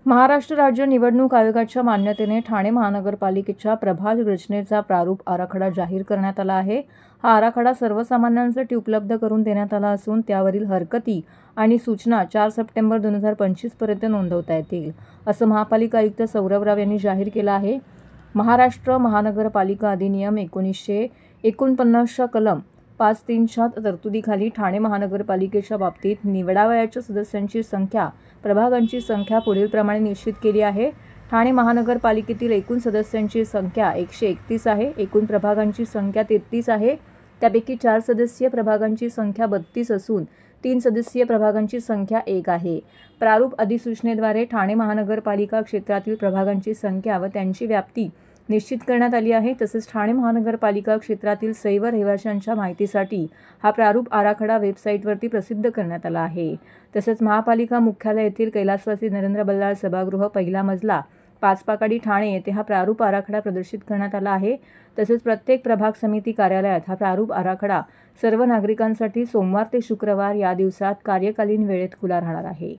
महाराष्ट्र राज्य निवडणूक आयोगाच्या मान्यतेने ठाणे महानगरपालिकेच्या प्रभाग रचनेचा प्रारूप आराखडा जाहीर करण्यात आला आहे। हा आराखडा सर्वसामान्यांसाठी उपलब्ध करून देण्यात आला असून त्यावरील हरकती आणि सूचना 4 सप्टेंबर 2025 पर्यंत नोंदवता येतील, असं महापालिका आयुक्त सौरभ राव यांनी जाहीर केलं आहे। महाराष्ट्र महानगरपालिका अधिनियम 1949च्या कलम 5(3)च्या तरतुदीखाली ठाणे महानगरपालिकेच्या बाबतीत निवडावयाच्या सदस्यांची संख्या प्रभागांची संख्या पुढीलप्रमाणे निश्चित केली आहे। ठाणे महानगरपालिकेतील एकूण सदस्यांची संख्या 131 आहे। एकूण प्रभागांची संख्या 33 आहे। त्यापैकी 4 सदस्यीय प्रभागांची संख्या 32 असून 3 सदस्यीय प्रभागांची संख्या 1 आहे। प्रारूप अधिसूचनेद्वारे ठाणे महानगरपालिका क्षेत्रातील प्रभागांची संख्या व त्यांची व्याप्ती निश्चित करण्यात आली आहे। तसेच ठाणे महानगरपालिका क्षेत्रातील सर्व रहिवाशांच्या माहितीसाठी हा प्रारूप आराखडा वेबसाईटवरती प्रसिद्ध करण्यात आला आहे। तसेच महापालिका मुख्यालय येथील कैलासवासी नरेंद्र बल्लाळ सभागृह पहिला मजला 5 पाकाडी ठाणे येथे हा प्रारूप आराखडा प्रदर्शित करण्यात आला आहे। तसेच प्रत्येक प्रभाग समिती कार्यालयात हा प्रारूप आराखडा सर्व नागरिकांसाठी सोमवार ते शुक्रवार या दिवसात कार्यकालीन वेळेत खुला राहणार आहे।